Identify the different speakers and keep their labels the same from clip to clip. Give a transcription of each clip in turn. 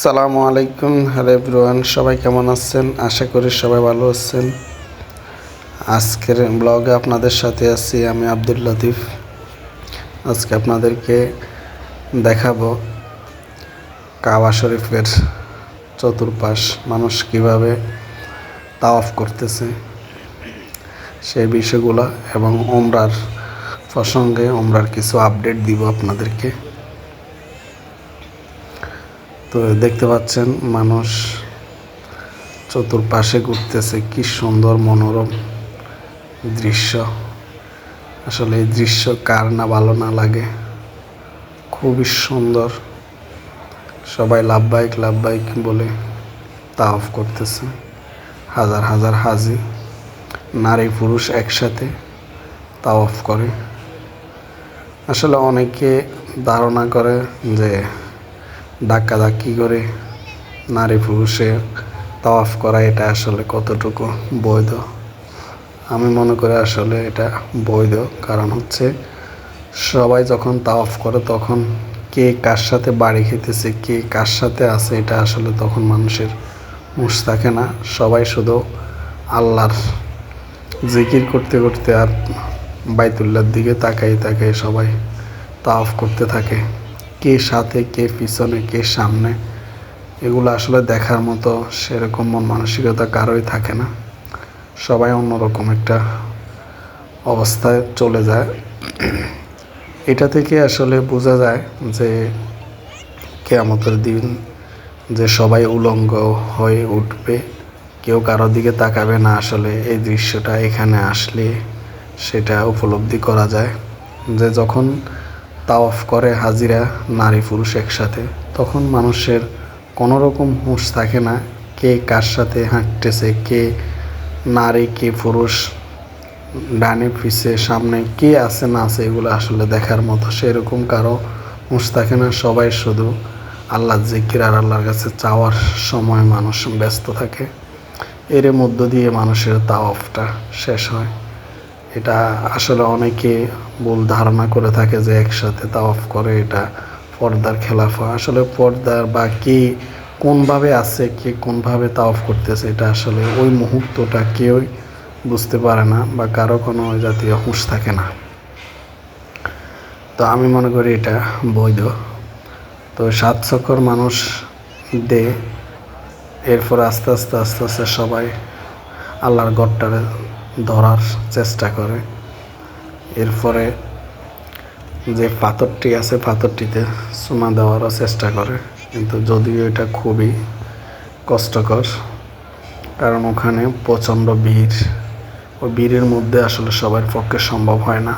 Speaker 1: সালামু আলাইকুম। Hello everyone, সবাই কেমন আছেন? আশা করি সবাই ভালো আছেন। আজকের ব্লগে আপনাদের সাথে আছি আমি আব্দুল লতিফ। আজকে আপনাদেরকে দেখাবো কাবা শরীফের চতুর্পাশ মানুষ কিভাবে তাওয়াফ করতেছে সেই বিষয়গুলো এবং ওমরার প্রসঙ্গে ওমরার কিছু আপডেট দিব আপনাদেরকে। তো দেখতে পাচ্ছেন মানুষ চতুর্পাশে ঘুরতেছে, কি সুন্দর মনোরম দৃশ্য। আসলে এই দৃশ্য কার না ভালো না লাগে, খুবই সুন্দর। সবাই লাব্বাইক লাব্বাইক বলে তাওয়াফ করতেছে। হাজার হাজার হাজি নারী পুরুষ একসাথে তাওয়াফ করে। আসলে অনেকে ধারণা করে যে ধাক্কাধাক্কি করে নারী পুরুষে তাওয়াফ করা এটা আসলে কতটুকু বৈধ। আমি মনে করি আসলে এটা বৈধ, কারণ হচ্ছে সবাই যখন তাওয়াফ করে তখন কে কার সাথে বাড়ি খেতেছে, কে কার সাথে আছে, এটা আসলে তখন মানুষের হুঁশ থাকে না। সবাই শুধু আল্লাহর জিকির করতে করতে আর বাইতুল্লাহর দিকে তাকাই তাকাই সবাই তাওয়াফ করতে থাকে। কে সাথে, কে পিছনে, কে সামনে, এগুলো আসলে দেখার মতো সেরকম মন মানসিকতা কারোই থাকে না। সবাই অন্যরকম একটা অবস্থায় চলে যায়। এটা থেকে আসলে বোঝা যায় যে কিয়ামতের দিন যে সবাই উলঙ্গ হয়ে উঠবে, কেউ কারোর দিকে তাকাবে না। আসলে এই দৃশ্যটা এখানে আসলে সেটা উপলব্ধি করা যায় যে যখন তাওয়াফ করে হাজিরা নারী পুরুষ একসাথে, তখন মানুষের কোনো রকম হুঁশ থাকে না কে কার সাথে হাঁটতেছে, কে নারী কে পুরুষ, ডানে পিছে সামনে কে আছে না আছে, এগুলো আসলে দেখার মতো সেরকম কারো হুঁশ থাকে না। সবাই শুধু আল্লাহ জিকির আর আল্লাহর কাছে চাওয়ার সময় মানুষ ব্যস্ত থাকে। এর মধ্য দিয়ে মানুষের তাওয়াফটা শেষ হয়। এটা আসলে অনেকে ভুল ধারণা করে থাকে যে একসাথে তাওয়াফ করে এটা পর্দার খেলাফ। আসলে পর্দার বা কে কোনভাবে আছে, কে কোনভাবে তাওয়াফ করতেছে, এটা আসলে ওই মুহূর্তটা কেউই বুঝতে পারে না বা কারো কোনো ওই জাতীয় হুঁশ থাকে না। তো আমি মনে করি এটা বৈধ। তো 7 চক্কর মানুষ দে, এরপর আস্তে আস্তে আস্তে আস্তে সবাই আল্লাহর গড়টারে ধরার চেষ্টা করে। এরপরে যে পাথরটি আছে পাথরটিতে চুমা দেওয়ারও চেষ্টা করে, কিন্তু যদিও এটা খুবই কষ্টকর, কারণ ওখানে প্রচণ্ড ভিড়। ওই ভিড়ের মধ্যে আসলে সবার পক্ষে সম্ভব হয় না,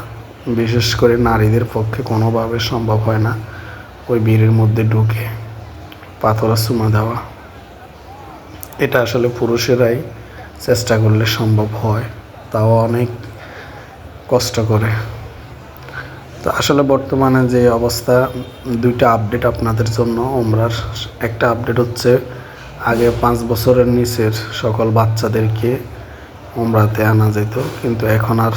Speaker 1: বিশেষ করে নারীদের পক্ষে কোনোভাবে সম্ভব হয় না ওই ভিড়ের মধ্যে ঢুকে পাথরে চুমা দেওয়া। এটা আসলে পুরুষেরাই চেষ্টা করলে সম্ভব হয়, তাও অনেক কষ্ট করে। তো আসলে বর্তমানে যে অবস্থা, দুইটা আপডেট আপনাদের জন্য ওমরার। একটা আপডেট হচ্ছে আগে 5 বছরের নিচের সকল বাচ্চাদেরকে ওমরাতে আনা যেত, কিন্তু এখন আর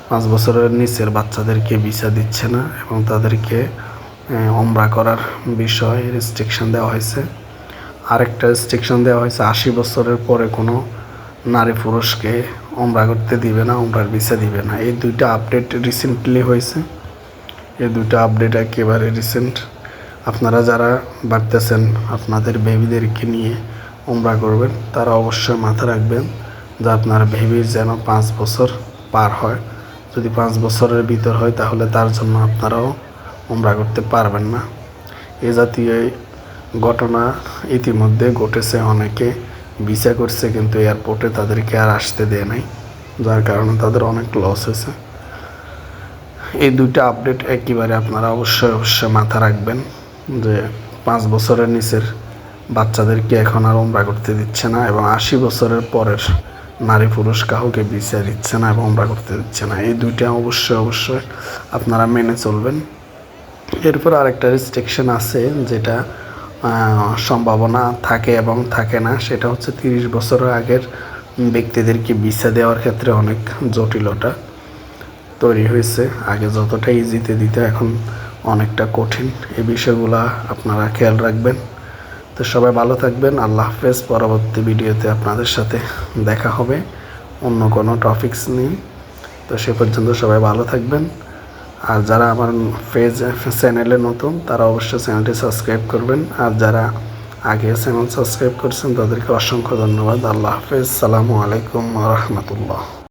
Speaker 1: 5 বছরের নিচের বাচ্চাদেরকে ভিসা দিচ্ছে না এবং তাদেরকে ওমরা করার বিষয়ে রেস্ট্রিকশন দেওয়া হয়েছে। আরেকটা রেস্ট্রিকশন দেওয়া হয়েছে 80 বছরের পরে কোনো নারী পুরুষকে ওমরা করতে দিবে না, ওমরার ভিসা দিবে না। এই দুইটা আপডেট রিসেন্টলি হয়েছে। এই দুইটা আপডেট একেবারে রিসেন্ট। আপনারা যারা ভাবতেছেন আপনাদের বেবিদেরকে নিয়ে ওমরা করবেন, তারা অবশ্যই মাথা রাখবেন যে আপনার বেবির যেন 5 বছর পার হয়। যদি 5 বছরের ভিতর হয় তাহলে তার জন্য আপনারাও ওমরা করতে পারবেন না। এ জাতীয় ঘটনা ইতিমধ্যে ঘটেছে। অনেকে ভিসা করছে কিন্তু এয়ারপোর্টে তাদেরকে আর আসতে দেয় নাই, যার কারণে তাদের অনেক লস হয়েছে। এই দুইটা আপডেট একেবারে আপনারা অবশ্যই অবশ্যই মাথা রাখবেন যে 5 বছরের নিচের বাচ্চাদেরকে এখন আর ওমরা করতে দিচ্ছে না এবং 80 বছরের পরের নারী পুরুষ কাউকে ভিসা দিচ্ছে না এবং ওমরা করতে দিচ্ছে না। এই দুইটা অবশ্যই অবশ্যই আপনারা মেনে চলবেন। এরপর আরেকটা রেস্ট্রিকশন আছে যেটা সম্ভাবনা থাকে এবং থাকে না, সেটা হচ্ছে 30 বছরের আগের ব্যক্তিদেরকে ভিসা দেওয়ার ক্ষেত্রে অনেক জটিলতা তৈরি হয়েছে। আগে যতটা ইজিতে দিতে এখন অনেকটা কঠিন। এই বিষয়গুলো আপনারা খেয়াল রাখবেন। তো সবাই ভালো থাকবেন। আল্লাহ হাফেজ। পরবর্তী ভিডিওতে আপনাদের সাথে দেখা হবে অন্য কোনো টপিকস নিয়ে। তো সে পর্যন্ত সবাই ভালো থাকবেন। আর যারা আমার চ্যানেলে নতুন তারা অবশ্যই চ্যানেলটি সাবস্ক্রাইব করবেন। আর যারা আগে চ্যানেল সাবস্ক্রাইব করছেন তাদেরকে অসংখ্য ধন্যবাদ। আল্লাহ হাফেজ। সালামু আলাইকুম ওয়া রাহমাতুল্লাহ।